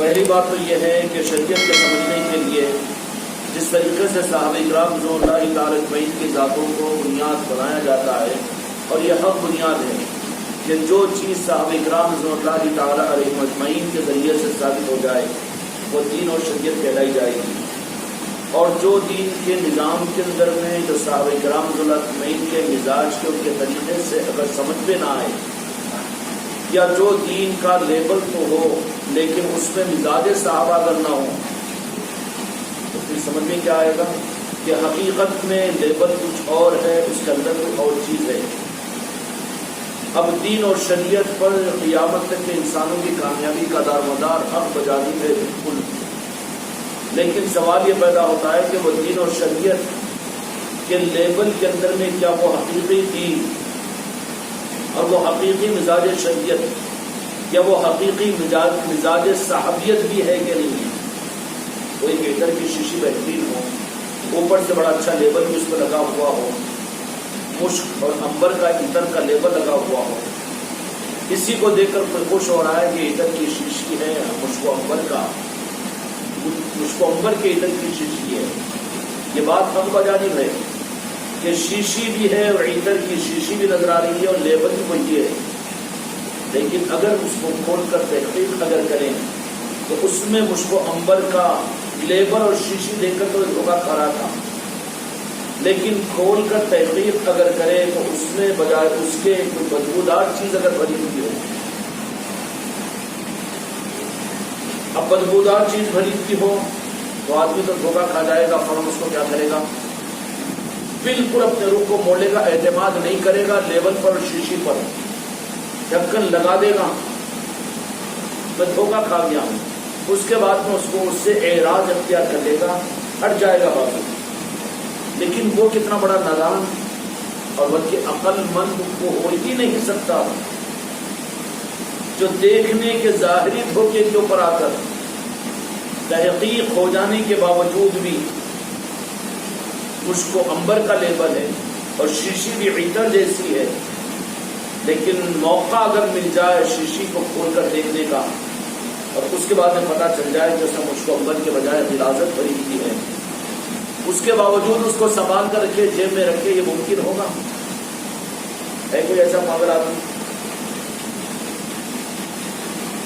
پہلی بات تو یہ ہے کہ شریعت کے سمجھنے کے لیے جس طریقے سے صحابہ کرام رضوان اللہ تعالی اجمعین کی ذاتوں کو بنیاد بنایا جاتا ہے، اور یہ حق بنیاد ہے کہ جو چیز صحابہ کرام رضوان اللہ تعالی علیہم اجمعین کے ذریعے سے ثابت ہو جائے وہ دین اور شریعت کہلائی جائے گی، اور جو دین کے نظام کے اندر میں جو صحابہ کرام رضوان اللہ اجمعین کے مزاج کے ان کے طریقے سے اگر سمجھ میں نہ آئے، یا جو دین کا لیبل تو ہو لیکن اس میں مزاج صحابہ اگر نہ ہو تو پھر سمجھ میں کیا آئے گا کہ حقیقت میں لیبل کچھ اور ہے، اس کے اندر کوئی اور چیز ہے۔ اب دین اور شریعت پر قیامت تک کے انسانوں کی کامیابی کا دارمدار حق بجانب ہے بالکل، لیکن سوال یہ پیدا ہوتا ہے کہ وہ دین اور شریعت کے لیبل کے اندر میں کیا وہ حقیقی دین اور وہ حقیقی مزاج شریعت یا وہ حقیقی مزاج صحابیت بھی ہے کہ نہیں ہے۔ کوئی ایٹر کی شیشی بہترین ہو، اوپر سے بڑا اچھا لیبل بھی اس پہ لگا ہوا ہو، مشک اور عنبر کا عطر کا لیبل لگا ہوا ہو، اسی کو دیکھ کر خوش ہو رہا ہے کہ عطر کی شیشی ہے، مشک و عنبر کے عطر کی شیشی ہے، یہ بات حق بجانب ہے کہ شیشی بھی ہے اور عطر کی شیشی بھی نظر آ رہی ہے اور لیبل بھی وہی ہے، لیکن اگر اس کو کھول کر تحقیق اگر کریں تو اس میں مشک و عنبر کا لیبل اور شیشی دیکھ کر تو دھوکہ کھا رہا تھا، لیکن کھول کر تحقیق اگر کرے تو اس میں بجائے اس کے کوئی بدبودار چیز اگر بھری ہوئی ہو، اب بدبودار چیز بھری ہوئی ہو تو آدمی تو دھوکہ کھا جائے گا، فوراً اس کو کیا کرے گا، بالکل اپنے رخ کو موڑے گا، اعتماد نہیں کرے گا لیبل پر اور شیشی پر، ڈھکن لگا دے گا، میں دھوکہ کھا گیا ہوں، اس کے بعد میں اس سے اعراض اختیار کر لے گا، ہٹ جائے گا بازو۔ لیکن وہ کتنا بڑا نادان اور بلکہ عقل مند وہ ہو ہی نہیں سکتا جو دیکھنے کے ظاہری دھوکے کے اوپر آ کر تحقیق ہو جانے کے باوجود بھی مشک و عنبر کا لیبل ہے اور شیشی بھی عطر جیسی ہے، لیکن موقع اگر مل جائے شیشی کو کھول کر دیکھنے کا اور اس کے بعد میں پتہ چل جائے کہ اس میں مشک و عنبر کے بجائے غلاظت بھری ہوئی ہے، اس کے باوجود اس کو سنبھال کر رکھے، جیب میں رکھے، یہ ممکن ہوگا؟ ہے کوئی ایسا پاگل آدمی؟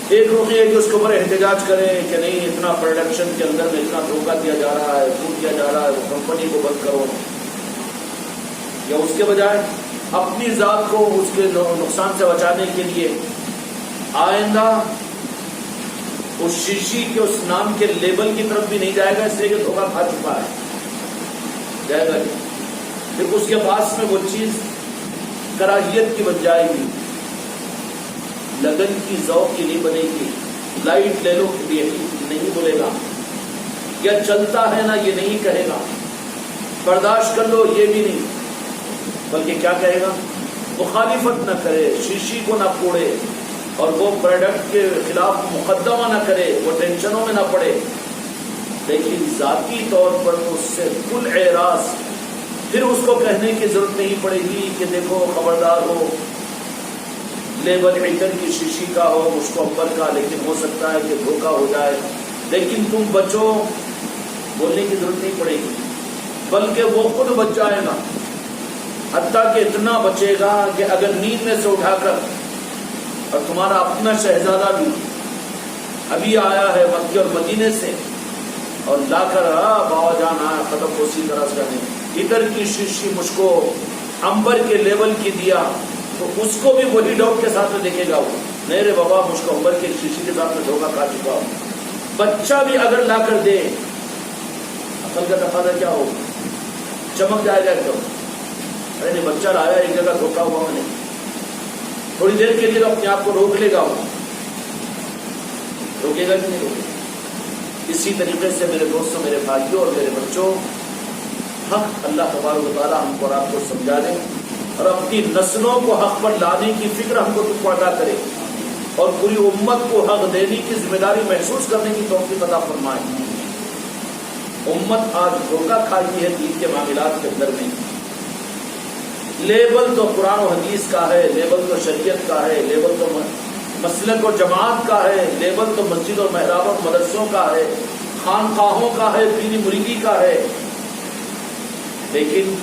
ایک رخ یہ کہ اس کے اوپر احتجاج کریں کہ نہیں اتنا پروڈکشن کے اندر میں اتنا دھوکہ دیا جا رہا ہے، پھوٹ دیا جا رہا ہے، وہ کمپنی کو بند کرو، یا اس کے بجائے اپنی ذات کو اس کے نقصان سے بچانے کے لیے آئندہ اس شیشی کے اس نام کے لیبل کی طرف بھی نہیں جائے گا، اس لیے کہ دھوکہ کھا چکا ہے، جائے گا نہیں، لیکن اس کے پاس میں وہ چیز کراہیت کی بن جائے گی، لگن کی ذوق کی نہیں بنے گی، لائٹ لے لو یہ نہیں بولے گا، یا چلتا ہے نا یہ نہیں کہے گا، برداشت کر لو یہ بھی نہیں، بلکہ کیا کہے گا، مخالفت نہ کرے، شیشی کو نہ پھوڑے اور وہ پروڈکٹ کے خلاف مقدمہ نہ کرے، وہ ٹینشنوں میں نہ پڑے، لیکن ذاتی طور پر اس سے کل اعراض، پھر اس کو کہنے کی ضرورت نہیں پڑے گی کہ دیکھو خبردار ہو، لیبل عطر کی شیشی کا ہو، مشک و عنبر کا، لیکن ہو سکتا ہے کہ دھوکہ ہو جائے، لیکن تم بچو، بولنے کی ضرورت نہیں پڑے گی، بلکہ وہ خود بچ جائے گا، حتیٰ کہ اتنا بچے گا کہ اگر نیند میں سے اٹھا کر اور تمہارا اپنا شہزادہ بھی ابھی آیا ہے مکے اور مدینے سے اور لا کر باوا جان آیا ختم اسی طرح سے نہیں عطر کی شیشی مشک و عنبر کے لیبل کی دیا تو اس کو بھی وہی ڈاؤٹ کے ساتھ میں دیکھے گا، وہ نہیں رے بابا مشک و عنبر کی شیشی کے ساتھ میں دھوکہ کھا چکا ہوں۔ بچہ بھی اگر لا کر دے، عقل کا تقاضا کیا ہوگا، چمک جائے گا ایک دم، ارے نہیں بچہ لایا ایک جگہ دھوکا ہوا میں نہیں، تھوڑی دیر کے لیے اپنے آپ کو روک لے گا، وہ روکے گا کہ نہیں روکے گا؟ اسی طریقے سے میرے دوستوں، میرے بھائیوں اور میرے بچوں، حق اللہ تبارک و تعالیٰ ہم کو اور آپ کو سمجھا دے اور اپنی نسلوں کو حق پر لانے کی فکر ہم کو تم کو عطا کرے اور پوری امت کو حق دینے کی ذمہ داری محسوس کرنے کی توفیق عطا فرمائے۔ امت آج دھوکہ کھائی ہے دین کے معاملات کے اندر میں، لیبل تو قرآن و حدیث کا ہے، لیبل تو شریعت کا ہے، لیبل تو مسلک اور جماعت کا ہے، لیبل تو مسجد اور محراب اور مدرسوں کا ہے، خانقاہوں کا ہے، پیری مریدی کا ہے، لیکن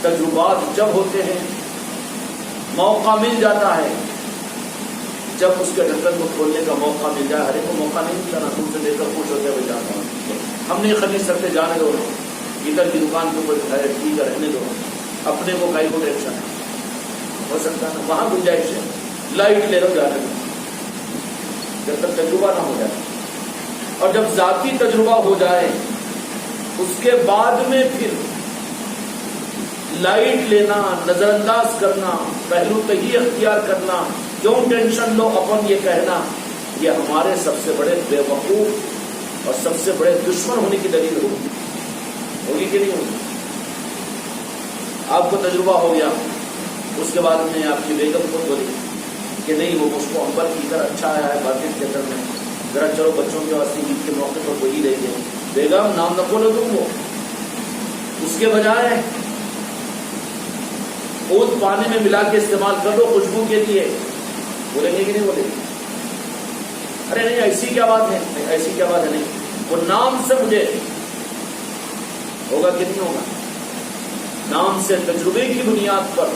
تجربات جب ہوتے ہیں، موقع مل جاتا ہے، جب اس کے ڈھکن کو کھولنے کا موقع مل جائے، ہر ایک کو موقع نہیں ملتا نا، تم سے لے کر خوش ہوتے ہوئے جاتا ہوں، ہم نہیں خرید سکتے، جانے دو، ادھر کی دکان کے اوپر ہے، ٹھیک ہے رہنے دو، اپنے کو کئی کو ٹینشن ہے، ہو سکتا ہے نا، وہاں گنجائش ہے، لائٹ لے لو جانے دو، جب تک تجربہ نہ ہو جائے، اور جب ذاتی تجربہ ہو جائے اس کے بعد میں پھر لائٹ لینا، نظر انداز کرنا، پہلو تہی اختیار کرنا، کیوں ٹینشن لو، اپن یہ کہنا، یہ ہمارے سب سے بڑے بے وقوف اور سب سے بڑے دشمن ہونے کی دلیل ہوگی کہ نہیں ہوگی؟ آپ کو تجربہ ہو گیا، اس کے بعد میں آپ کی بیگم کو بولی کہ نہیں وہ مجھ کو امبر کی کر اچھا آیا ہے مارکیٹ کے اندر میں، ذرا چلو بچوں کے واسطے عید کے موقع پر وہی لے گئے، بیگم نام نہ بولو تم، وہ اس کے بجائے عود پانی میں ملا کے استعمال کر لو خوشبو کے لیے، بولیں گے کہ نہیں بولیں گے؟ ارے نہیں ایسی کیا بات ہے، ایسی کیا بات ہے، نہیں، وہ نام سے مجھے ہوگا کہ نہیں ہوگا؟ نام سے تجربے کی بنیاد پر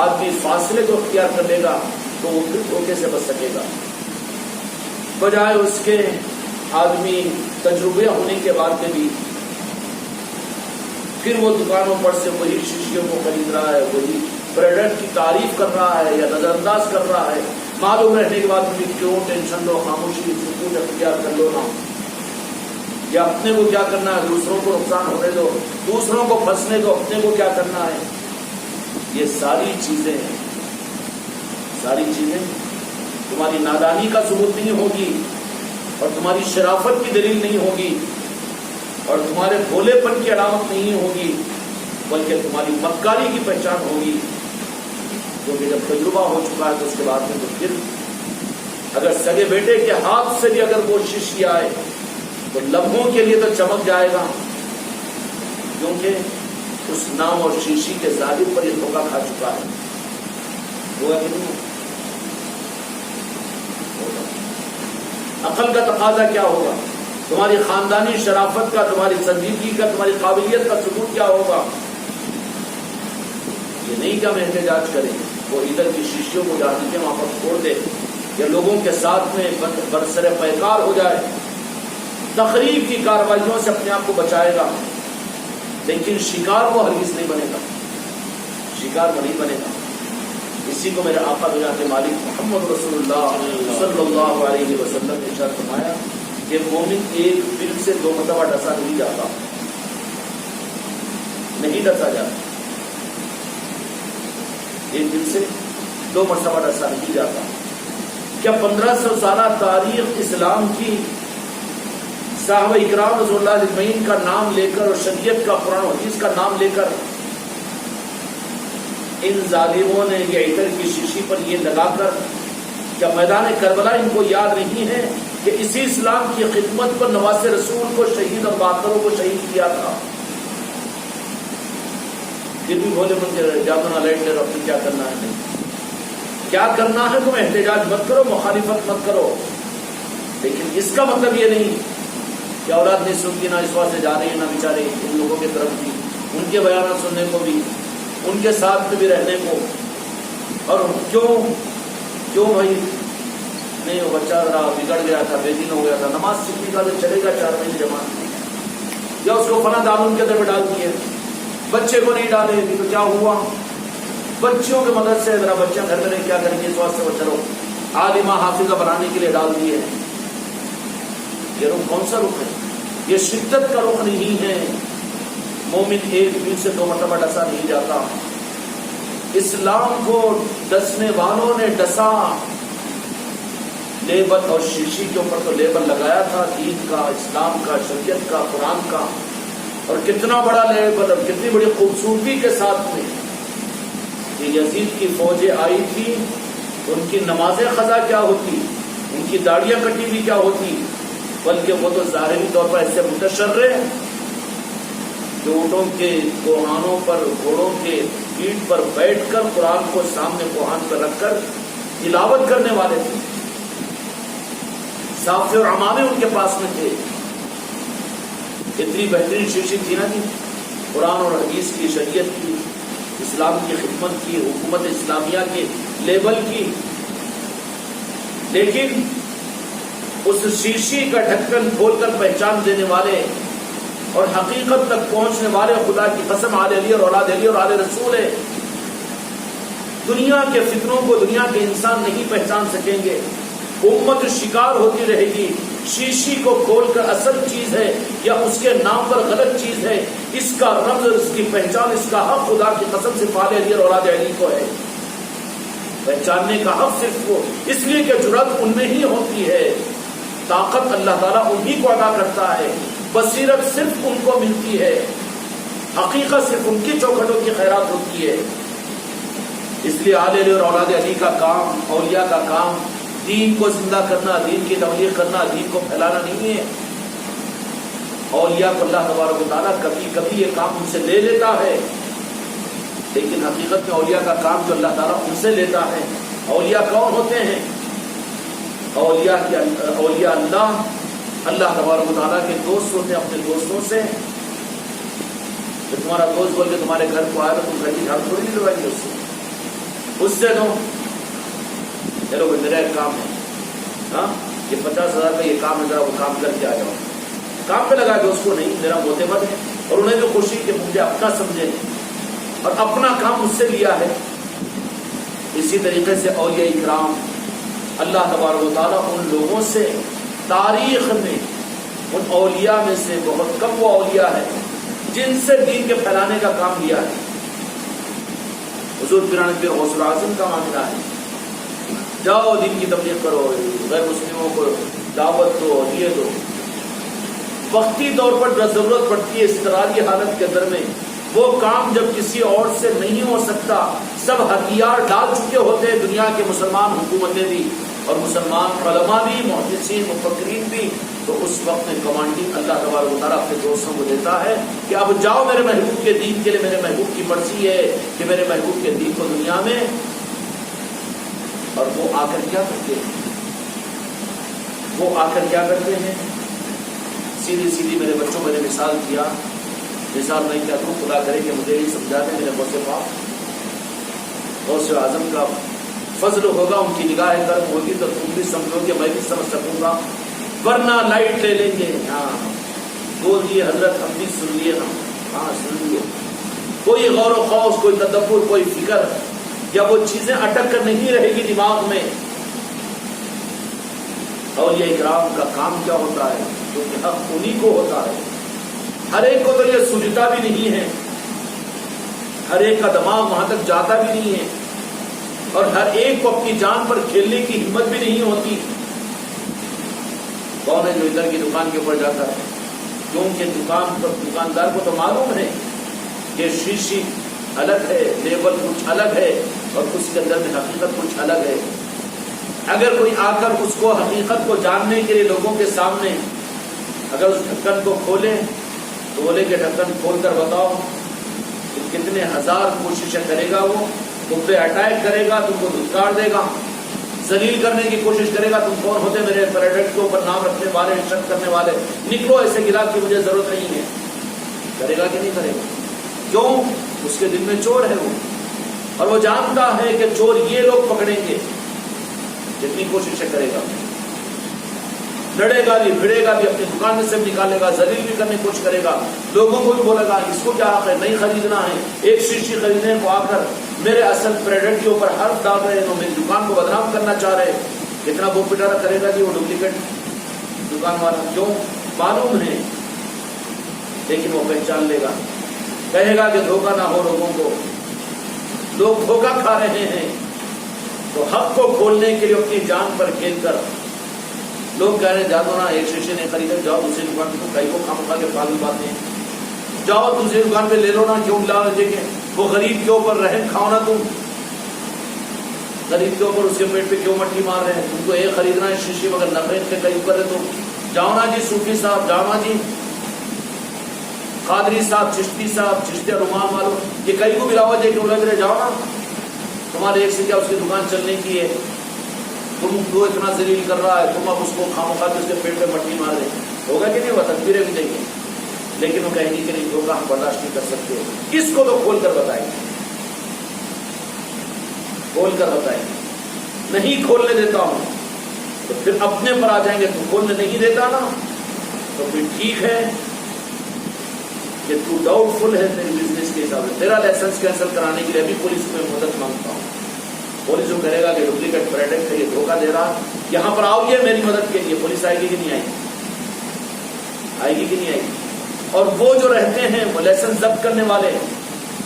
آدمی فاصلے کو اختیار کر لے گا تو وہ پھر دھوکے سے بچ سکے گا، بجائے اس کے آدمی تجربے ہونے کے بعد میں بھی پھر وہ دکانوں پر سے وہی شیشیوں کو خرید رہا ہے، وہی پروڈکٹ کی تعریف کر رہا ہے یا نظر انداز کر رہا ہے، معلوم رہنے کے بعد بھی کیوں ٹینشن لو، خاموشی سکون اختیار کر لو نا، یا اپنے کو کیا کرنا ہے، دوسروں کو نقصان ہونے دو، دوسروں کو پھنسنے دو، اپنے کو کیا کرنا ہے، یہ ساری چیزیں تمہاری نادانی کا ثبوت نہیں ہوگی اور تمہاری شرافت کی دلیل نہیں ہوگی اور تمہارے بھولے پن کی علامت نہیں ہوگی، بلکہ تمہاری مکاری کی پہچان ہوگی، کیونکہ جب تجربہ ہو چکا ہے تو اس کے بعد میں تو پھر اگر سگے بیٹے کے ہاتھ سے بھی اگر وہ شیشی آئے تو لمحوں کے لیے تو چمک جائے گا، کیونکہ اس نام اور شیشی کے ظاہر پر یہ دھوکہ کھا چکا ہے، ہوگا کہ نہیں؟ عقل کا تقاضا کیا ہوگا، تمہاری خاندانی شرافت کا، تمہاری سنجیدگی کا، تمہاری قابلیت کا ثبوت کیا ہوگا؟ یہ نہیں کہ ہم احتجاج کریں، وہ ادھر کی شیشیوں کو جا کے وہاں پر چھوڑ دے یا لوگوں کے ساتھ میں برسر پیکار ہو جائے، تخریب کی کارروائیوں سے اپنے آپ کو بچائے گا، لیکن شکار وہ ہرگز نہیں بنے گا، شکار وہ نہیں بنے گا۔ اسی کو میرے آقا بجات مالک محمد رسول اللہ صلی اللہ علیہ وسلم نے ارشاد فرمایا کہ مومن ایک دل سے 2 مرتبہ ڈسا نہیں جاتا، نہیں ڈسا جاتا، ایک دل سے 2 مرتبہ ڈسا نہیں جاتا۔ کیا 1500 سالہ تاریخ اسلام کی صحابہ اکرام رضی اللہ اجمعین کا نام لے کر اور شریعت کا، قرآن و حدیث کا نام لے کر ان ظالموں نے یہ عطر کی شیشی پر یہ لگا کر، کیا میدان کربلا ان کو یاد نہیں ہے کہ اسی اسلام کی خدمت پر نواز رسول کو شہید اور باقروں کو شہید کیا تھا؟ پھر بھی بولے مجھے جادو نہ لائٹ لے رہا، کیا کرنا ہے؟ نہیں کیا کرنا ہے، تم احتجاج مت کرو، مخالفت مت کرو، لیکن اس کا مطلب یہ نہیں کہ اولاد نہیں سنتی، نہ اس واسطے جا رہی ہے، نہ بیچارے ان لوگوں کی طرف بھی، ان کے بیانات سننے کو بھی، ان کے ساتھ میں بھی رہنے کو، اور کیوں بھائی نہیں وہ بچہ رہا بگڑ گیا تھا، بے دین ہو گیا تھا، نماز سیکھنے کا تو چلے گا 4 مہینے جماعت، یا اس کو فنا دارون کے اندر میں ڈال دیے، بچے کو نہیں ڈالے تو کیا ہوا؟ بچوں کی مدد سے ذرا بچے گھر میں نہیں کیا کریں گے، اس واسطے وہ چلو عالمہ حافظہ بنانے کے لیے ڈال دیے۔ یہ رخ کون سا رخ ہے؟ یہ شدت کا رخ نہیں ہے۔ مومن ایک دن سے 2 مرتبہ ڈسا نہیں جاتا۔ اسلام کو ڈسنے والوں نے ڈسا، لیبل اور شیشی کے اوپر تو لیبل لگایا تھا دین کا، اسلام کا، شریعت کا، قرآن کا، اور کتنا بڑا لیبل اور کتنی بڑی خوبصورتی کے ساتھ میں کہ یزید کی فوجیں آئی تھی، ان کی نمازیں قضا کیا ہوتی، ان کی داڑیاں کٹی ہوئی کیا ہوتی، بلکہ وہ تو ظاہری طور پر ایسے متشرع جو اونٹوں کے کوہانوں پر، گھوڑوں کے پیٹھ پر بیٹھ کر قرآن کو سامنے کوہان پر رکھ کر تلاوت کرنے والے تھے۔ صافے اور عمامے ان کے پاس میں تھے. اتنی بہترین شیشی تھی نا جی، قرآن اور حدیث کی، شریعت کی، اسلام کی خدمت کی، حکومت اسلامیہ کے لیبل کی. لیکن اس شیشی کا ڈھکن کھول کر پہچان دینے والے اور حقیقت تک پہنچنے والے خدا کی قسم آل علی اور اولاد علی اور آل رسول ہے. دنیا کے فتنوں کو دنیا کے انسان نہیں پہچان سکیں گے. امت شکار ہوتی رہے گی. شیشی کو کھول کر اصل چیز ہے یا اس کے نام پر غلط چیز ہے، اس کا رمز، اس کی پہچان، اس کا حق خدا کی قسم سے آل علی اور اولاد علی کو ہے. پہچاننے کا حق صرف وہ، اس لیے کہ جرأت ان میں ہی ہوتی ہے. طاقت اللہ تعالیٰ انہی کو عطا کرتا ہے. بصیرت صرف ان کو ملتی ہے. حقیقت صرف ان کی چوکھٹوں کی خیرات ہوتی ہے. اس لیے آل علی اور اولاد علی کا کام، اولیاء کا کام دین کو زندہ کرنا، دین کی تبلیغ کرنا، دین کو پھیلانا نہیں ہے. اولیاء کو اللہ تبارک و تعالیٰ کبھی کبھی یہ کام ان سے لے لیتا ہے، لیکن حقیقت میں اولیاء کا کام جو اللہ تعالیٰ ان سے لیتا ہے. اولیاء کون ہوتے ہیں؟ اولیاء اللہ تبارک و تعالیٰ کے دوست ہوتے ہیں. اپنے دوستوں سے تمہارا دوست بول کے تمہارے گھر کو آئے تو تم گھر کی جھاڑ تھوڑی نہیں لگائیں گے اس سے دو. چلو بھائی میرا ایک کام ہے، ہاں یہ 50,000 کا یہ کام ہے، ذرا وہ کام کر کے آ جاؤ. کام پہ لگا کے اس کو نہیں، میرا معتمد ہے اور انہیں بھی خوشی کہ مجھے اپنا سمجھے اور اپنا کام مجھ سے لیا ہے. اسی طریقے سے اولیاء اکرام، اللہ تبارک و تعالیٰ ان لوگوں سے تاریخ میں، ان اولیاء میں سے بہت کم وہ اولیاء ہے جن سے دین کے پھیلانے کا کام لیا ہے. حضور پیران پیر غوث العظم کا معاملہ ہے، جاؤ دین کی تبلیغ کرو، غیر مسلموں کو دعوت دو، یہ دو. وقتی طور پر جب ضرورت پڑتی ہے اضطراری حالت کے اندر میں، وہ کام جب کسی اور سے نہیں ہو سکتا، سب ہتھیار ڈال چکے ہوتے ہیں دنیا کے مسلمان حکومتیں بھی اور مسلمان علماء بھی، محدثین، مفکرین بھی، تو اس وقت میں کمانڈنگ اللہ تبارک و تعالیٰ اپنے دوستوں کو دیتا ہے کہ اب جاؤ میرے محبوب کے دین کے لیے. میرے محبوب کی مرضی ہے کہ میرے محبوب کے دین کو دنیا میں. اور وہ آ کر کیا کرتے ہیں؟ وہ آ کر کیا کرتے ہیں؟ سیدھی سیدھی میرے بچوں میں نے مثال دیا، مثال نہیں کیا تو خدا کرے کہ مجھے یہ سمجھا دیں. میرے غوث پاک غوث اعظم کا فضل ہوگا، ان کی نگاہ کرم ہوگی تو تم بھی سمجھو گے، میں بھی سمجھ سکوں گا. ورنہ لائٹ لے لیں گے. ہاں بول دیے حضرت، ہم بھی سن لیے، ہاں سن لیے. کوئی غور و خوف، کوئی تدبر، کوئی فکر یا وہ چیزیں اٹک کر نہیں رہے گی دماغ میں. اولیاء اکرام کا کام کیا ہوتا ہے؟ کیونکہ حق انہی کو ہوتا ہے. ہر ایک کو تو یہ سوجھتا بھی نہیں ہے، ہر ایک کا دماغ وہاں تک جاتا بھی نہیں ہے، اور ہر ایک کو اپنی جان پر کھیلنے کی ہمت بھی نہیں ہوتی. کون ہے جو ادھر کی دکان کے اوپر جاتا ہے؟ کیونکہ دکاندار کو تو معلوم ہے کہ شیشی الگ ہے، لیبل کچھ الگ ہے اور اس کے اندر میں حقیقت کچھ الگ ہے. اگر کوئی آ کر اس کو حقیقت کو جاننے کے لیے لوگوں کے سامنے اگر اس ڈھکن کو کھولے تو بولے کہ ڈھکن کھول کر بتاؤ، تو کتنے ہزار کوششیں کرے گا، وہ تم پہ اٹیک کرے گا، تم کو دھتکار دے گا، ذلیل کرنے کی کوشش کرے گا. تم کون ہوتے میرے پروڈکٹ کے اوپر نام رکھنے والے، شک کرنے والے، نکلو ایسے گلا کی مجھے ضرورت نہیں ہے. کرے گا کہ نہیں کرے گا؟ کیوں؟ اس کے دل میں چور ہے وہ، اور وہ جانتا ہے کہ چور یہ لوگ پکڑیں گے. جتنی کوششیں کرے گا، لڑے گا بھی، بھیڑے گا بھی، اپنی دکان میں سے بھی نکالے گا، ذلیل بھی کرنے کی کوشش کرے گا. لوگوں کو بھی بولے گا اس کو کیا حق ہے، نہیں خریدنا ہے. ایک شیشی خریدنے کو آ کر میرے اصل پروڈکٹ کے اوپر حرف ڈال رہے ہیں، تو میری دکان کو بدنام کرنا چاہ رہے ہیں. کتنا وہ پٹارا کرے گا کہ وہ ڈپلیکیٹ دکان والا. کیوں؟ معلوم ہے، لیکن وہ پہچان لے گا. کہے گا کہ دھوکہ نہ ہو لوگوں کو، لوگ دھوکہ کھا رہے ہیں. تو حق کو کھولنے کے لیے اپنی جان پر کھیل کر لوگ کہہ رہے ہیں جاؤ نا، ایک شیشے نہیں خریدے، جاؤ دوسری دکان پہ. تو کئی کو کھا کھا کے پاگل باتیں ہیں. جاؤ دوسری دکان پہ لے لو نا، کیوں لا رہے کہ وہ غریب کے اوپر رحم کھاؤ نا. تم غریب کے اوپر اس کے پیٹ پہ کیوں مٹی مار رہے ہیں؟ تم کو ایک خریدنا ہے شیشے، مگر نہ خرید کے کئی کر رہے. تو جاؤ نا جی صوفی صاحب، جاؤ نا جی قادری صاحب، چشتی صاحب، چشتی رومان والوں، یہ کئی کو بھی لاوا دے کے لگ رہے. جاؤ نا، تمہارے ایک سے کیا اس کی دکان چلنے کی ہے. تم کو اتنا ذلیل کر رہا ہے، تم اب اس کو خامخواہ اس کے پیٹ پہ مٹی مار رہے، ہوگا کہ نہیں ہوگا؟ تدبیریں بھی دیں گے، لیکن وہ کہیں گے کہ نہیں، دھوکہ ہم برداشت نہیں کر سکتے. کس کو تو کھول کر بتائیں گے، کھول کر بتائیں گے. نہیں کھولنے دیتا ہوں تو پھر اپنے پر آ جائیں گے. تو کھولنے نہیں دیتا نا تو پھر ٹھیک ہے کہ تو ڈاؤٹ فل ہے تیری بزنس کے حساب سے. تیرا لائسنس کینسل کرانے کے لیے ابھی پولیس میں مدد مانگتا ہوں. پولیس جو کرے گا کہ ڈپلیکیٹ پروڈکٹ ہے، یہ دھوکہ دے رہا، یہاں پر آؤ گے میری مدد کے لیے. پولیس آئے گی کہ نہیں آئے گی؟ آئے گی کہ نہیں آئے گی؟ اور وہ جو رہتے ہیں وہ لائسنس ضبط کرنے والے،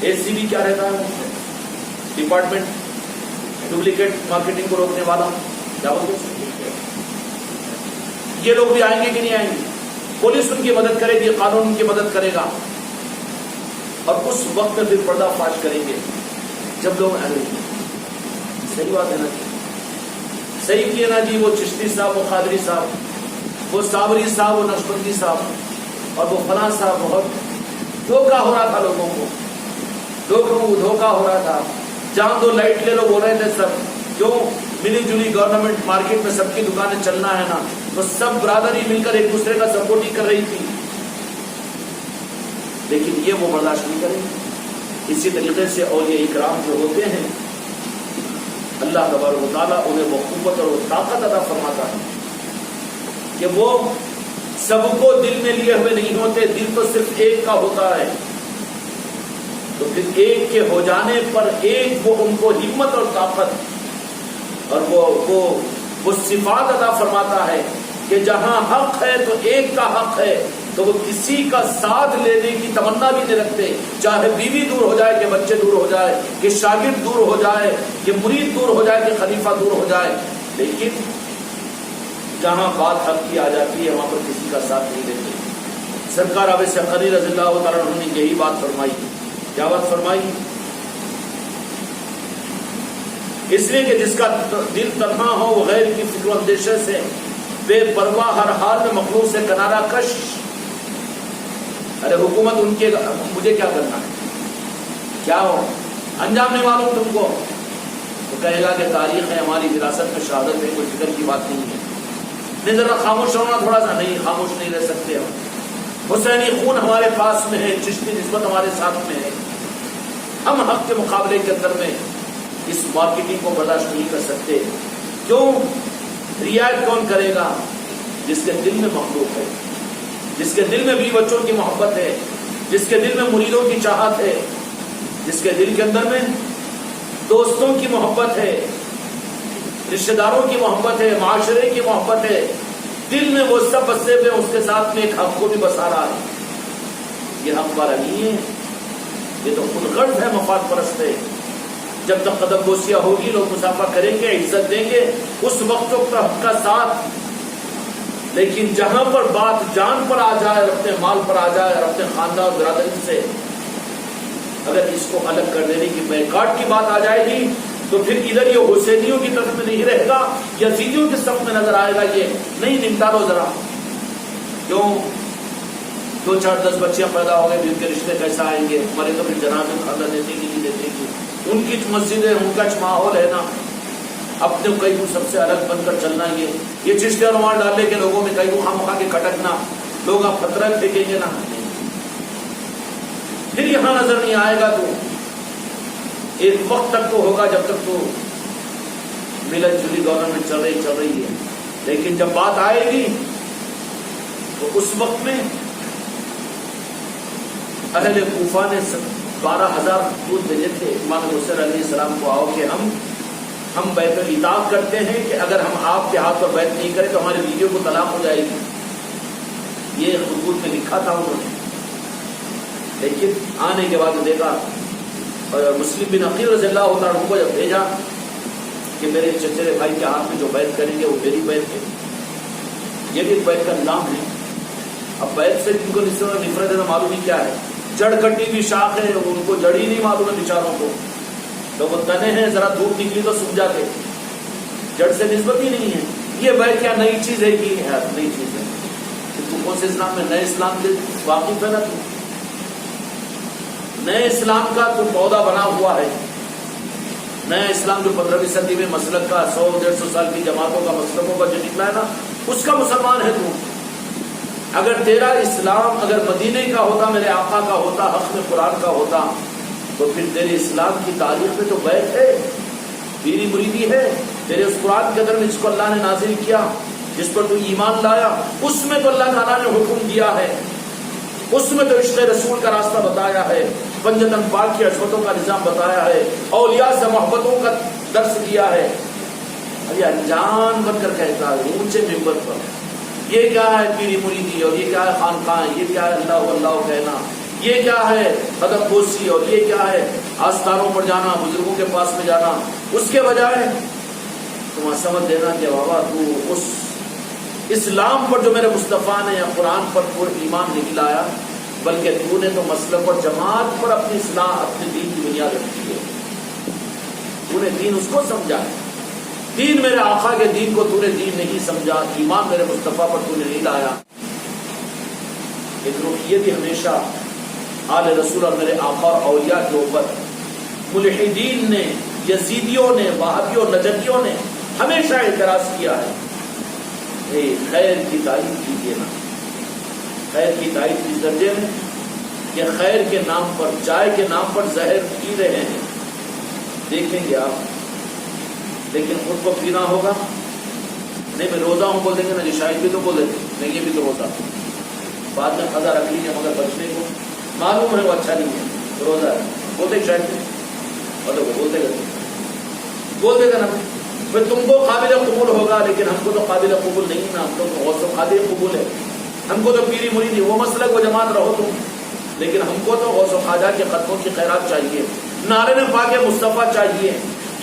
ACB کیا رہتا ہے، ڈپارٹمنٹ ڈپلیکیٹ مارکیٹنگ کو روکنے والا، کیا بولتے، یہ لوگ بھی آئیں گے کہ نہیں آئیں گے؟ پولیس ان کی مدد کرے گی، قانون ان کی مدد کرے گا. اور اس وقت پھر پردہ فاش کریں گے جب لوگ آئیں گے. صحیح بات ہے نا جی، صحیح کیے نا جی. وہ چشتی صاحب، وہ قادری صاحب، وہ صابری صاحب، وہ نقشبندی صاحب، اور وہ فلاں صاحب، بہت دھوکہ ہو رہا تھا لوگوں کو، دھوکہ ہو رہا تھا. جہاں دو لائٹ لے لو بول رہے تھے سب، کیوں ملی جلی گورنمنٹ مارکیٹ میں سب کی دکانیں چلنا ہے نا، تو سب برادری مل کر ایک دوسرے کا سپورٹ ہی کر رہی تھی. لیکن یہ وہ برداشت نہیں کریں. اسی طریقے سے اولیاء اکرام جو ہوتے ہیں، اللہ تبارک و تعالیٰ انہیں وہ قوت اور وہ طاقت عطا فرماتا ہے کہ وہ سب کو دل میں لیے ہوئے نہیں ہوتے. دل تو صرف ایک کا ہوتا ہے، تو پھر ایک کے ہو جانے پر ایک وہ ان کو ہمت اور طاقت اور وہ صفات عطا فرماتا ہے کہ جہاں حق ہے تو ایک کا حق ہے، تو وہ کسی کا ساتھ لینے کی تمنا بھی نہیں رکھتے. چاہے بیوی دور ہو جائے، کہ بچے دور ہو جائے، کہ شاگرد دور ہو جائے، کہ مرید دور ہو جائے، کہ خلیفہ دور ہو جائے، لیکن جہاں بات حق کی آ جاتی ہے وہاں پر کسی کا ساتھ نہیں دیتے. سرکار ابو سعید رضی اللہ تعالیٰ عنہ نے یہی بات فرمائی. کیا بات فرمائی؟ اس لیے کہ جس کا دل تنہا ہو، وہ غیر کی فکر و اندیشے سے بے پرواہ، ہر حال میں مخلوق سے کنارہ کش. ارے حکومت ان کے، مجھے کیا کرنا ہے، کیا ہو انجام نہیں معلوم تم کو، تو کہے گا کہ تاریخ ہے، ہماری وراثت میں شہادت ہے، کوئی فکر کی بات نہیں ہے. نہیں ذرا خاموش ہونا تھوڑا سا، نہیں خاموش نہیں رہ سکتے ہم. حسینی خون ہمارے پاس میں ہے، چشتی نسبت ہمارے ساتھ میں ہے. ہم حق کے مقابلے کے اندر میں اس مارکیٹنگ کو برداشت نہیں کر سکتے. کیوں؟ رعایت کون کرے گا؟ جس کے دل میں مخلوق ہے، جس کے دل میں بیوی بچوں کی محبت ہے، جس کے دل میں مریدوں کی چاہت ہے، جس کے دل کے اندر میں دوستوں کی محبت ہے، رشتہ داروں کی محبت ہے، معاشرے کی محبت ہے. دل میں وہ سب بسے ہوئے، اس کے ساتھ میں ایک حق کو بھی بسا رہا ہے. یہ حق والا نہیں ہے، یہ تو خود غرض ہے، مفاد پرست ہے. جب تک قدم بوسیاں ہوگی، لوگ مسافہ کریں گے، عزت دیں گے، اس وقت تک حق کا ساتھ. لیکن جہاں پر بات جان پر آ جائے، اور اپنے مال پر آ جائے، اور اپنے خاندان برادری سے اگر اس کو الگ کر دینے کی بیکاٹ کی بات آ جائے گی، تو پھر ادھر یہ حسینیوں کی طرف میں نہیں رہے گا، یزیدیوں کی صف میں نظر آئے گا. یہ نہیں نمٹا لو ذرا. کیوں 2-4-10 بچیاں پیدا ہو گئے، جن کے رشتے کیسا آئیں گے؟ ہمارے تو پھر جناب خاندان دیتے گی نہیں دیتے گی. ان کی مسجدیں، ان کا ماحول ہے نا. اپنے کئی کو سب سے الگ بن کر چلنا. یہ چشتے روان ڈالے کے لوگوں میں کئی کو خام خواہ کے کھٹکنا، لوگ آپ پتھر پھینکیں گے نا، پھر یہاں نظر نہیں آئے گا. تو ایک وقت تک تو ہوگا جب تک تو ملت جلی گورنمنٹ چل رہی ہے. لیکن جب بات آئے گی تو اس وقت میں اہل کوفہ نے 12,000 دودھ بھیجے تھے امام حسین علیہ السلام کو، آؤ کہ ہم بیت الاطاعت کرتے ہیں کہ اگر ہم آپ کے ہاتھ پر بیعت نہیں کریں تو ہماری بیویوں کو طلاق ہو جائے گی. یہ خطوط میں لکھا تھا انہوں نے. لیکن آنے کے بعد دیکھا، اور مسلم بن عقیل رضی اللہ عنہ کو جب بھیجا کہ میرے چچیرے بھائی کے ہاتھ میں جو بیعت کریں گے وہ میری بیعت ہے. یہ بھی بیعت کا نام ہے. اب بیعت سے جن کو نفرت ہے معلوم ہی کیا ہے. جڑ کٹی بھی شاخ ہے، ان کو جڑ ہی نہیں معلوم ہے بیچاروں کو. تو وہ تنے ہیں، ذرا دھوپ نکلی تو سوکھ جاتے، جڑ سے نسبت ہی نہیں ہے. یہ بیعت کیا نئی چیز ہے؟ کہ نئی چیز ہے. تو کون سے اسلام میں نئے اسلام کے واقف ہے نا؟ تو نئے اسلام کا تو پودا بنا ہوا ہے. نیا اسلام جو 15ویں صدی میں مسلک کا 100-150 سال کی جماعتوں کا مسلکوں کا جو نکلا ہے نا، اس کا مسلمان ہے تو۔ اگر تیرا اسلام اگر مدینے کا ہوتا، میرے آقا کا ہوتا، حق میں قرآن کا ہوتا، تو پھر تیرے اسلام کی تاریخ میں تو بیعت ہے، پیری مریدی ہے، تیرے اس قرآن کے اندر میں جس کو اللہ نے نازل کیا، جس پر تو ایمان لایا، اس میں تو اللہ تعالیٰ نے حکم دیا ہے، اس میں تو عشق رسول کا راستہ بتایا ہے، پنجتن پاک کی عصمتوں کا نظام بتایا ہے، اولیاء سے محبتوں کا درس دیا ہے۔ ابھی انجان بن کر کہتا ہے اونچے ممبر پر، یہ کیا ہے پیری مریدی، اور یہ کیا ہے خانقاہ، یہ کیا ہے اللہ اللہ کہنا، یہ کیا ہے قدم بوسی، اور یہ کیا ہے آستانوں پر جانا، بزرگوں کے پاس میں جانا۔ اس کے بجائے تم سمجھ دینا کہ بابا تو اس اسلام پر جو میرے مصطفیٰ نے یا قرآن پر پورا ایمان نہیں لایا، بلکہ تو نے تو مسلک اور جماعت پر اپنی اصلاح، اپنے دین کی بنیاد رکھی ہے۔ تو نے دین اس کو سمجھا، دین میرے آقا کے دین کو تو نے دین نہیں سمجھا، ایمان میرے مصطفیٰ پر تو نے نہیں لایا۔ لیکن یہ بھی ہمیشہ آل رسول اور میرے آقا اور اولیاء کے اوپر ملحدین نے، یزیدیوں نے، وہابیوں، نجدیوں نے ہمیشہ اعتراض کیا ہے۔ خیر کی تعریف کیجیے نا، خیر کی تعریف اس درجے میں کہ خیر کے نام پر، چائے کے نام پر زہر پی رہے ہیں، دیکھیں گے آپ، لیکن خود کو پینا ہوگا نہیں۔ میں روزہ ہوں بول دیں گے نا، یہ شاید بھی تو بول دیتے نہیں، یہ بھی تو روزہ، بعد میں قضا رکھ لیجیے، مگر بچنے کو معلوم ہے وہ اچھا نہیں ہے، روزہ ہے بولتے شاید نہیں، اور بول دے گا نا، پھر تم کو قابل قبول ہوگا، لیکن ہم کو تو قابل قبول نہیں نا، ہم تو غوث و قابل قبول ہے، ہم کو تو پیری مریدی وہ مسلک وہ جماعت رہو تم، لیکن ہم کو تو غوث و خواجہ کے قدموں کی خیرات چاہیے، نعرے پاک مصطفیٰ چاہیے،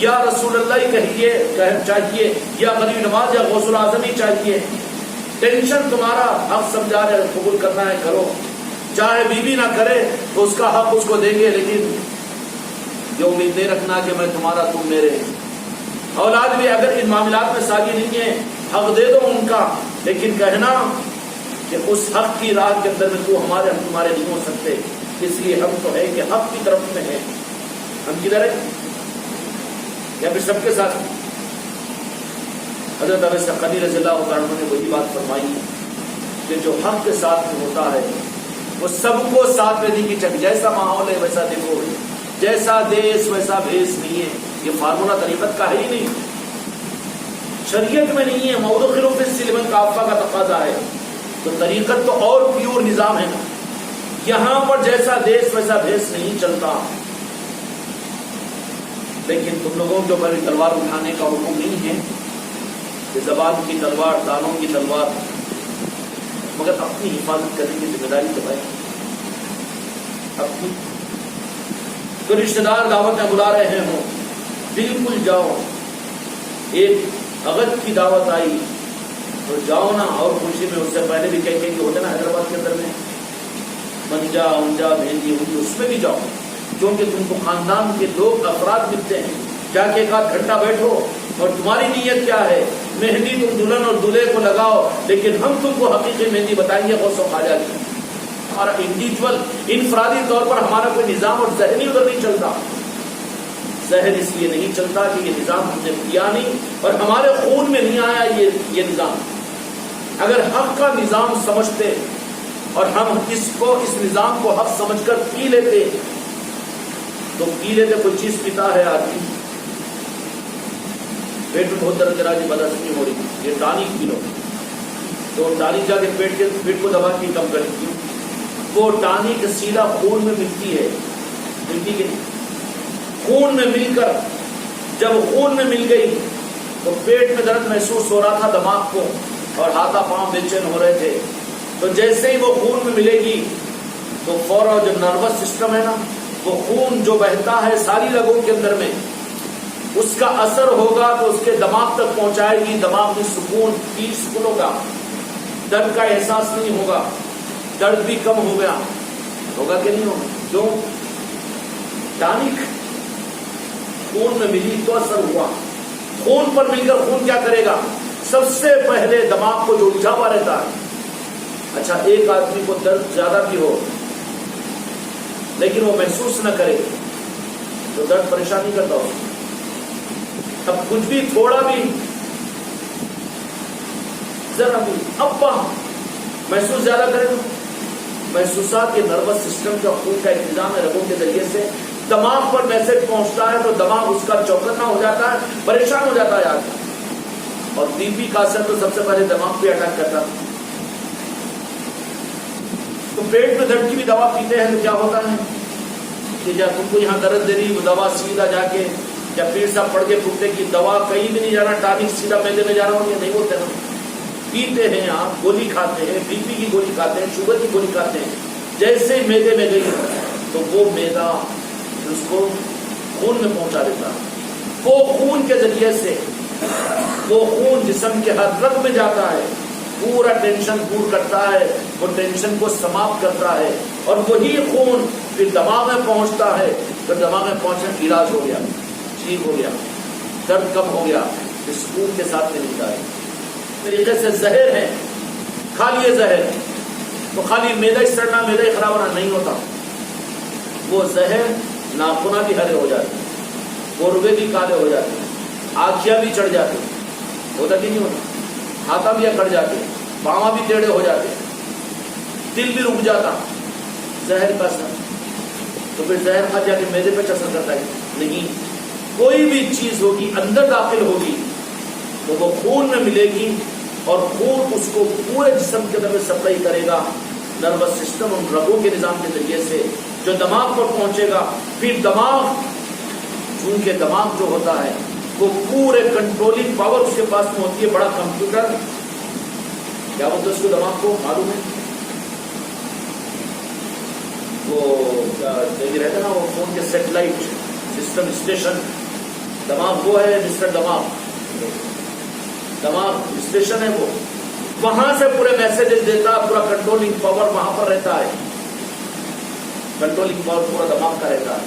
یا رسول اللہ ہی کہیے چاہیے، یا غریب نواز یا غوث العظم ہی چاہیے۔ ٹینشن تمہارا حق سمجھا رہے، قبول کرنا ہے کرو، چاہے بیوی نہ کرے تو اس کا حق اس کو دیں گے، لیکن یہ امید نہیں رکھنا کہ میں تمہارا تم میرے۔ اولاد بھی اگر ان معاملات میں ساگی نہیں ہے، حق دے دو ان کا، لیکن کہنا کہ اس حق کی راہ کے اندر میں تو ہمارے ہم تمہارے نہیں ہو سکتے، اس لیے ہم تو ہے کہ حق کی طرف میں ہے، ہم کدھر ہے یا پھر سب کے ساتھ۔ حضرت ابو سقلی رضی اللہ عنہ نے وہی بات فرمائی کہ جو حق کے ساتھ میں ہوتا ہے وہ سب کو ساتھ میں نہیں چک، جیسا ماحول ہے ویسا دیکھو، جیسا دیس ویسا بھیس نہیں ہے، یہ فارمولہ طریقت کا ہے ہی نہیں، شریعت میں نہیں ہے، مودخل فی السلم کافہ کا تقاضا ہے، تو طریقت تو اور پیور نظام ہے نا، یہاں پر جیسا دیس ویسا بھیس نہیں چلتا۔ لیکن تم لوگوں کے اوپر تلوار اٹھانے کا حکم نہیں ہے، کہ زبان کی تلوار، دانوں کی تلوار، مگر اپنی حفاظت کرنے کی ذمہ داری تو ہے اپنی۔ تو رشتہ دار دعوت میں بلا رہے ہوں، بالکل جاؤ، ایک اغد کی دعوت آئی تو جاؤ نا، اور خوشی میں اس سے پہلے بھی کہیں کہ ہوتے نا حیدرآباد کے اندر میں منجا انجا بھیجی ہوئی، اس میں بھی جاؤ، کیونکہ تم کو خاندان کے لوگ افراد ملتے ہیں، جا کے ایک آدھ گھنٹہ بیٹھو، اور تمہاری نیت کیا ہے، مہندی تم دلہن اور دولہے کو لگاؤ، لیکن ہم تم کو حقیقی مہندی بتائیں گے غوث و خواجہ کی۔ ہمارا انڈیویجول انفرادی طور پر ہمارا کوئی نظام اور ذہنی ادھر نہیں چلتا، ذہن اس لیے نہیں چلتا کہ یہ نظام ہم نے کیا نہیں اور ہمارے خون میں نہیں آیا یہ نظام۔ اگر حق کا نظام سمجھتے اور ہم اس نظام کو حق سمجھ کر پی لیتے تو پی لیتے، کوئی چیز پیتا ہے آدمی، پیٹ میں بہت درد جی بدہضمی ہو رہی، یہ ٹانک پی لو، تو ٹانک جا کے پیٹ کو دبا کے کم کرے گی، وہ ٹانک سیدھا خون میں ملتی ہے، ملتی کہ خون میں مل کر جب خون میں مل گئی تو پیٹ میں درد محسوس ہو رہا تھا دماغ کو، اور ہاتھا پاؤں بے چین ہو رہے تھے، تو جیسے ہی وہ خون میں ملے گی تو فوراً جو نروس سسٹم ہے نا، وہ خون جو بہتا ہے ساری رگوں کے اندر میں، اس کا اثر ہوگا تو اس کے دماغ تک پہنچائے گی، دماغ میں سکون پیسفل ہوگا، درد کا احساس نہیں ہوگا، درد بھی کم ہو گیا، ہوگا کہ نہیں ہوگا؟ کیوں؟ ٹانک خون میں ملی تو اثر ہوا۔ خون پر مل کر خون کیا کرے گا؟ سب سے پہلے دماغ کو جو الجھا ہوا رہتا ہے۔ اچھا، ایک آدمی کو درد زیادہ بھی ہو لیکن وہ محسوس نہ کرے تو درد پریشان نہیں کرتا ہو، اب کچھ بھی تھوڑا بھی ذرا بھی اب محسوس زیادہ کریں تو محسوسات کے نروس سسٹم کا خون کا انتظام ہے رگوں کے ذریعے سے دماغ پر میسج پہنچتا ہے تو دماغ اس کا چوکنا ہو جاتا ہے، پریشان ہو جاتا ہے آدمی. اور بی پی کا اثر تو سب سے پہلے دماغ پہ اٹیک کرتا ہے. تو پیٹ میں درد کی بھی دوا پیتے ہیں تو کیا ہوتا ہے کہ جب تم کو یہاں درد دے رہی وہ دوا سیدھا جا کے یا پیر صاحب پڑھ کے پھوٹے کی دوا کہیں بھی نہیں جانا، ٹانک سیدھا میدے میں جا رہا ہوں، یہ نہیں بولتے نا. پیتے ہیں آپ، گولی کھاتے ہیں، بی پی کی گولی کھاتے ہیں، شوگر کی گولی کھاتے ہیں. جیسے ہی میدے میں گئی تو وہ میدا اس کو خون میں پہنچا دیتا ہے. وہ خون کے ذریعے سے وہ خون جسم کے ہر رگ میں جاتا ہے، پورا ٹینشن دور کرتا ہے، وہ ٹینشن کو سماپت کرتا ہے. اور وہی خون پھر دماغ میں پہنچتا ہے. پھر دماغ میں پہنچنے علاج ہو گیا، ٹھیک ہو گیا، درد کم ہو گیا، اس خون کے ساتھ میں ملتا ہے. طریقے سے زہر ہے، کھا لیے زہر تو خالی میدا ہی سڑنا، میدا ہی خراب ہونا نہیں ہوتا. وہ زہر ناخنا بھی ہرے ہو جاتے، گوربے بھی کالے ہو جاتے، آنکھیاں بھی چڑھ جاتی، ہوتا کہ نہیں ہوتا، ہاتھا بھی اکڑ جاتے، باواں بھی ٹیڑھے ہو جاتے، دل بھی رک جاتا زہر کا اثر. تو پھر زہر کھا جا کے میدے پہ اثر کرتا ہے نہیں. کوئی بھی چیز ہوگی اندر داخل ہوگی تو وہ خون میں ملے گی اور خون اس کو پورے جسم کے اندر سپلائی کرے گا. نروس سسٹم اور رگوں کے نظام کے ذریعے سے جو دماغ پر پہنچے گا. پھر دماغ، چونکہ دماغ جو ہوتا ہے وہ پورے کنٹرولنگ پاور اس کے پاس میں ہوتی ہے، بڑا کمپیوٹر. کیا بولتے اس کو دماغ کو معلوم ہے؟ وہ رہتا نا وہ فون کے سیٹلائٹ سسٹم اسٹیشن، دماغ وہ ہے مسٹر دماغ، دماغ اسٹیشن ہے وہ. وہاں سے پورے میسیجز دیتا، پورا کنٹرولنگ پاور وہاں پر رہتا ہے. کنٹرولنگ پاور پورا دماغ کا رہتا ہے.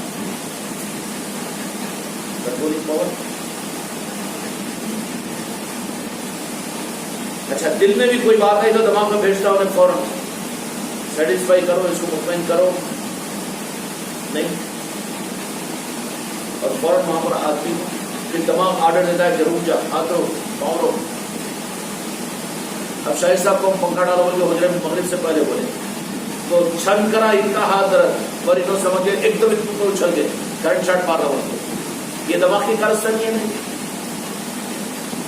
Controlling power. اچھا دل میں بھی کوئی بات ہے تو دماغ میں بھیجتا انہیں فوراً سیٹسفائی کرو، اس کو مطمئن کرو نہیں، اور فوراً وہاں پر آدمی پھر دماغ آرڈر دیتا ہے ضرور جا، ہاتھ رو، پاؤں رو. اب شاہد صاحب کو پنکھا ڈالو بول کے حجرے میں مغرب سے پہلے بولے تو چھن کرا ان کا ہاتھ درد اور انہوں سمجھ گئے ایک دم اتنے اچھل گئے، کرنٹ شاٹ مارا ہوا. یہ دماغ کی کارستانی ہے نہیں.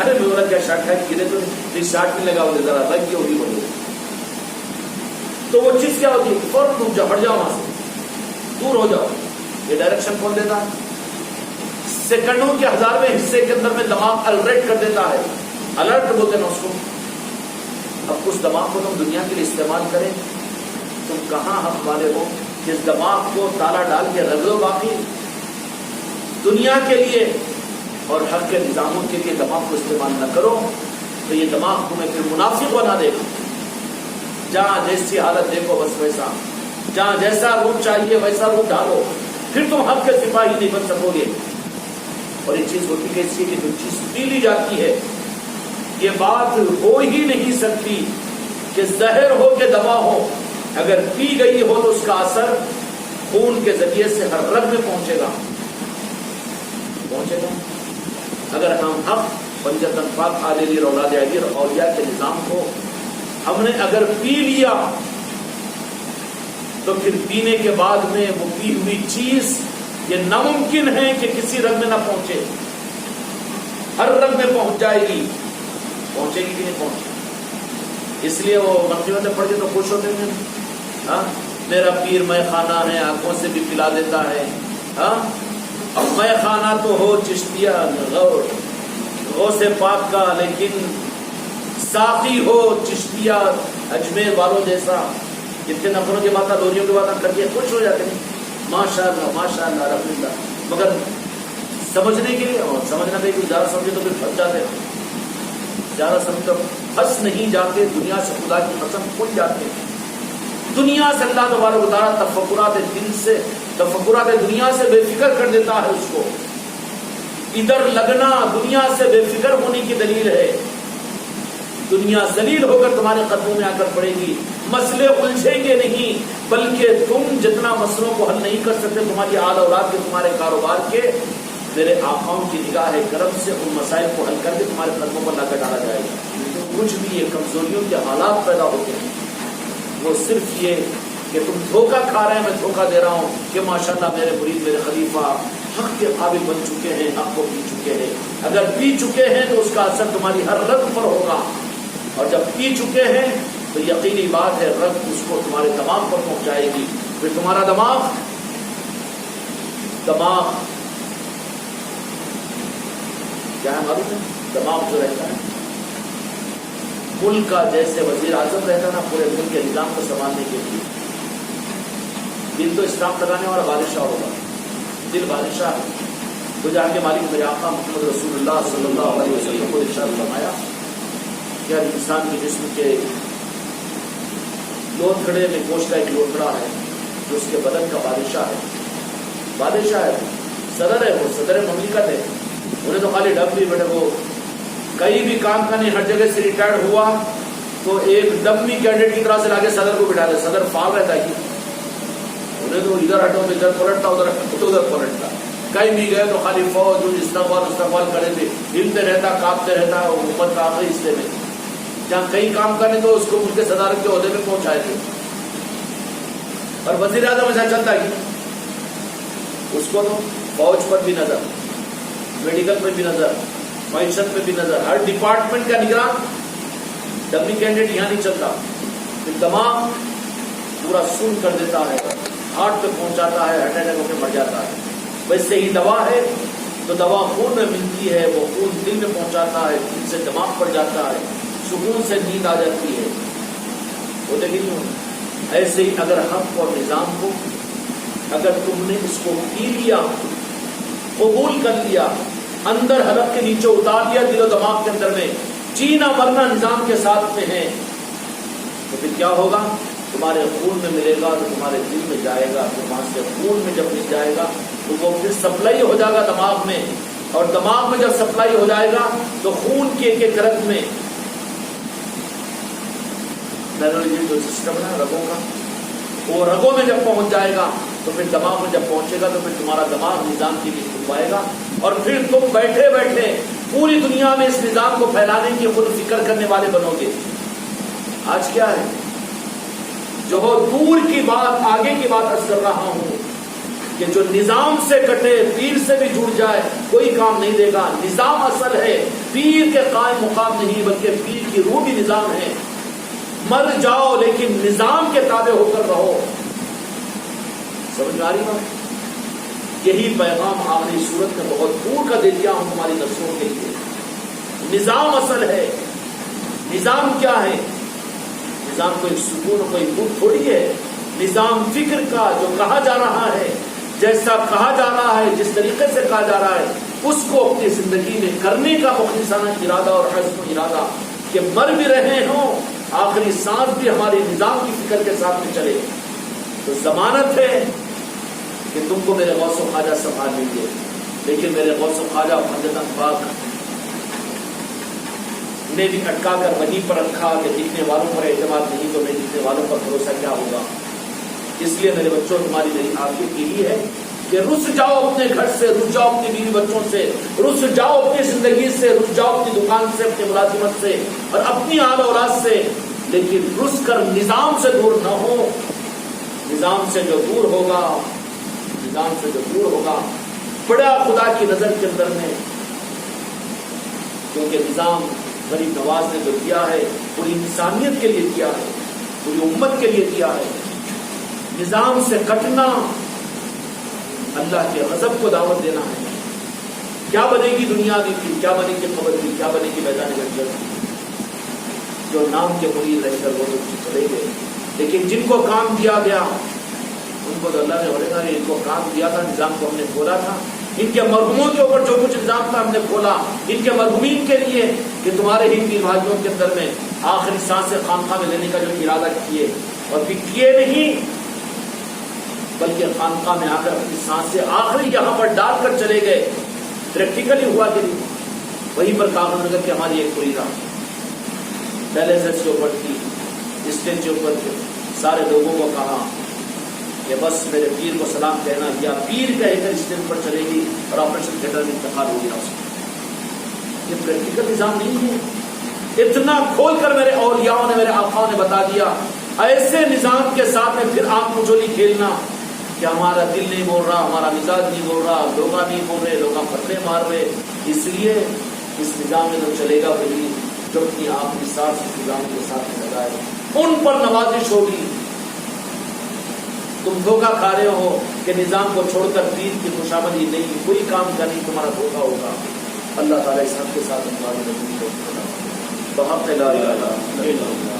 ارے میں بولا کیا شاٹ کھائے گرے تو نہیں، شاٹ نہیں لگا ہوتے ذرا لگ گئی ہوگی بولے. تو وہ چیز کیا ہوتی ہے فوراً رک جاؤ، ہٹ جاؤ وہاں سے، دور ہو جاؤ. یہ ڈائریکشن کون دیتا ہے؟ سیکنڈوں کے 1000ویں حصے کے اندر میں دماغ الرٹ کر دیتا ہے. الرٹ بولتے ہیں اس کو. اب اس دماغ کو تم دنیا کے لیے استعمال کریں، تم کہاں حق والے ہو کہ اس دماغ کو تالا ڈال کے رکھ دو. باقی دنیا کے لیے اور حق کے نظاموں کے لیے دماغ کو استعمال نہ کرو تو یہ دماغ تمہیں پھر منافق بنا دے گا. جہاں جیسی حالت دیکھو بس ویسا، جہاں جیسا روپ چاہیے ویسا روپ ڈالو، پھر تم حق کے سپاہی نہیں بن سکو گے. اور یہ چیز ہوتی ہے اس کی جو چیز پی لی جاتی ہے، یہ بات ہو ہی نہیں سکتی کہ زہر ہو کہ دوا ہو. اگر پی گئی ہو تو اس کا اثر خون کے ذریعے سے ہر رگ میں پہنچے گا. اگر ہم حق پنجتن پاک عالیہ اولاد علی اور اولیاء کے نظام کو ہم نے اگر پی لیا تو پھر پینے کے بعد میں وہ پی ہوئی چیز یہ ناممکن ہے کہ کسی رگ میں نہ پہنچے، ہر رگ میں پہنچ جائے گی. پہنچے گی کہ نہیں پہنچے؟ اس لیے وہ منقبتیں پڑھ کے تو خوش ہوتے ہیں. ہاں میرا پیر میں خانہ ہے، آنکھوں سے بھی پلا دیتا ہے. ہاں میں خانہ تو ہو چشتیہ غوث پاک کا، لیکن ساقی ہو چشتیہ اجمیر والوں جیسا. کتنے نفروں کی باتیں دوریوں کی باتیں کر کے خوش ہو جاتے ہیں، ماشاء اللہ رحمۃ اللہ. مگر سمجھنے کے لیے اور سمجھنا کہ زیادہ سمجھے تو پھر پھنس جاتے ہیں. زیادہ سمجھ کر پھنس نہیں جاتے، دنیا سے خدا کی قسم کھل جاتے ہیں. دنیا سے اللہ تبارک و تعالیٰ تفکرات دنیا سے بے فکر کر دیتا ہے اس کو. ادھر لگنا دنیا سے بے فکر ہونے کی دلیل ہے. دنیا ذلیل ہو کر تمہارے قدموں میں آ کر پڑے گی. مسئلے الجھیں گے نہیں، بلکہ تم جتنا مسئلوں کو حل نہیں کر سکتے تمہاری آل اولاد کے، تمہارے کاروبار کے، میرے آقاؤں کی نگاہ کرم سے ان مسائل کو حل کر کے تمہارے قدموں پر لا کر ڈالا جائے گا. کچھ بھی یہ کمزوریوں کے حالات پیدا ہوتے ہیں وہ صرف یہ کہ تم دھوکہ کھا رہے ہیں, میں دھوکہ دے رہا ہوں کہ ماشاءاللہ میرے مرید میرے خلیفہ حق کے قابل بن چکے ہیں, حق کو پی چکے ہیں. اگر پی چکے ہیں تو اس کا اثر تمہاری ہر رگ پر ہوگا, اور جب پی چکے ہیں تو یقینی بات ہے رگ اس کو تمہارے دماغ پر پہنچائے گی. پھر تمہارا دماغ کیا ہے معلوم ہے؟ دماغ جو رہتا ہے ملک کا جیسے وزیر اعظم رہتا ہے نا پورے ملک کے نظام کو سنبھالنے کے لیے. دل تو اسٹامپ لگانے والا بادشاہ ہوگا, دل بادشاہ ہے. تو جا کے مالک میرے آقا محمد رسول اللہ صلی اللہ علیہ وسلم کو ارشاد فرمایا کہ ہر انسان کے جسم کے لوتھڑے میں گوشت کا ایک لوتھڑا ہے جو اس کے بدن کا بادشاہ ہے. بادشاہ ہے, صدر ہے, وہ صدر مملکت ہے. انہیں تو خالی ڈب بھی بیٹھے, وہ کہیں بھی کام کا نہیں, ہر جگہ سے ریٹائرڈ ہوا تو ایک ڈمی کینڈیڈیٹ کی طرح سے لاکے صدر کو بٹھا دے. صدر فعال رہتا ہے کہ انہیں تو ادھر ہٹو ادھر پلٹتا, ادھر ہٹو ادھر پلٹتا. کہیں بھی گئے تو خالی فوج استقبال کرے تھے, ہلتے رہتا, کاپتے رہتا. حکومت کا آخری حصے میں جہاں کہیں کام کرنے تو اس کو ملک کے صدارت کے عہدے میں پہنچائے تھے. اور وزیر اعظم ایسا چلتا ہے اس کو تو فوج پر بھی نظر, میڈیکل پہ بھی نظر, معیشت پہ بھی نظر, ہر ڈپارٹمنٹ کا نگران. ڈمی کینڈیڈیٹ یہاں نہیں چلتا. پھر دماغ پورا سن کر دیتا ہے, ہارٹ پہ پہنچاتا ہے, ہارٹ اٹیک ہو کے مر جاتا ہے. ویسے ہی دوا ہے تو دوا خون میں ملتی ہے, وہ خون دل میں پہنچاتا ہے, دل سے دماغ پر جاتا ہے, سکون سے نیند آ جاتی ہے. وہ دیکھیں نہیں ہوتا. ایسے ہی اگر حق اور نظام کو اگر تم نے اس کو پی لیا, قبول کر لیا, اندر حلق کے نیچے اتار لیا, دل و دماغ کے اندر میں جینا مرنا نظام کے ساتھ میں ہے, تو پھر کیا ہوگا؟ تمہارے خون میں ملے گا تو تمہارے دل میں جائے گا. تو وہاں سے خون میں جب مل جائے گا تو وہ پھر سپلائی ہو جائے گا دماغ میں, اور دماغ میں جب سپلائی ہو جائے گا تو خون کے ایک ایک رگ میں جو سسٹم ہے رگوں کا, وہ رگوں میں جب پہنچ جائے گا تو پھر دماغ میں جب پہنچے گا تو پھر تمہارا دماغ نظام کے لیے چھپائے گا, اور پھر تم بیٹھے بیٹھے پوری دنیا میں اس نظام کو پھیلانے کی خود فکر کرنے والے بنو گے. آج کیا ہے جو دور کی بات آگے کی بات عرض کر رہا ہوں کہ جو نظام سے کٹے پیر سے بھی جڑ جائے کوئی کام نہیں دے گا. نظام اصل ہے, پیر کے قائم مقام نہیں, بلکہ پیر کی روح بھی نظام ہے. مر جاؤ لیکن نظام کے تابع ہو کر رہو. سمجھ میں آ رہی بات؟ یہی پیغام آخری صورت میں بہت دور کا دے دیا ہوں تمہاری نسلوں کے لیے. نظام اصل ہے. نظام کیا ہے؟ نظام کوئی سکون کوئی دکھ تھوڑی ہے. نظام فکر کا جو کہا جا رہا ہے, جیسا کہا جا رہا ہے, جس طریقے سے کہا جا رہا ہے, اس کو اپنی زندگی میں کرنے کا مخلصانہ ارادہ اور عزم و ارادہ کہ مر بھی رہے ہوں آخری سانس بھی ہمارے نظام کی فکر کے ساتھ میں چلے. تو ضمانت ہے کہ تم کو میرے غوث و خواجہ سنبھال لیں گے, لیکن میرے غوث و خواجہ حضرت پاک نے بھی اٹکا کر وہیں پر رکھا کہ دکھنے والوں پر اعتماد نہیں تو نہیں دکھنے والوں پر بھروسہ کیا ہوگا. اس لیے میرے بچوں تمہاری میری آخر یہی ہے کہ رس جاؤ اپنے گھر سے, رس جاؤ اپنی بیوی بچوں سے, رس جاؤ اپنی زندگی سے, رس جاؤ اپنی دکان سے, اپنی ملازمت سے اور اپنی آل اولاد سے, لیکن رس کر نظام سے دور نہ ہو. نظام سے جو دور ہوگا, نظام سے جو دور ہوگا بڑا خدا کی نظر کے اندر میں, کیونکہ نظام غریب نواز نے جو کیا ہے پوری انسانیت کے لیے کیا ہے, پوری امت کے لیے کیا ہے. نظام سے کٹنا اللہ کے غضب کو دعوت دینا ہے. کیا بنے گی دنیا کی, کیا بنے گی خبر کی, کیا بنے گی میدان جنگل. جو نام کے مرید رہ کر وہ تو چلے گئے, لیکن جن کو کام دیا گیا ان کو تو اللہ نے بولے گا ان کو کام دیا تھا, نظام کو ہم نے کھولا تھا, ان کے مرحوموں کے اوپر جو کچھ نظام تھا ہم نے کھولا, ان کے مرحومین کے لیے کہ تمہارے ہی تین بھائیوں کے اندر میں آخری سانس خانقاہ میں لینے کا جو ارادہ کیے, اور پھر کیے نہیں بلکہ خانقاہ میں آ کر اپنی سانسیں آخری یہاں پر ڈال کر چلے گئے. پریکٹیکلی ہوا کہ نہیں, وہیں پر کاغذ نگر کی ہماری ایک پوری رہا پیلیسز کے اوپر تھی, اسٹیج کے اوپر تھے, سارے لوگوں کو کہا کہ بس میرے پیر کو سلام کہنا کیا، پیر کہہ کر اسٹیج پر چلے گی اور آپریشن تھیٹر میں انتقال ہو گیا اس کا۔ یہ پریکٹیکل نظام نہیں ہے۔ اتنا کھول کر میرے اولیاء نے، میرے آقا نے بتا دیا۔ ایسے نظام کے ساتھ میں پھر آنکھ مچولی کھیلنا کہ ہمارا دل نہیں بول رہا، ہمارا مزاج نہیں بول رہا، لوگ نہیں بول رہے، لوگ پتھرے مار رہے، اس لیے اس نظام میں تو چلے گا وہی جو اپنی آخری سانس اس نظام کے ساتھ لگائے، ان پر نوازش ہوگی۔ تم دھوکہ کھا رہے ہو کہ نظام کو چھوڑ کر پیر کی خوشامدی نہیں، کوئی کام کا نہیں، تمہارا دھوکہ ہوگا۔ اللہ تعالیٰ اس حق کے ساتھ ہماری بحق لا الہ الا اللہ۔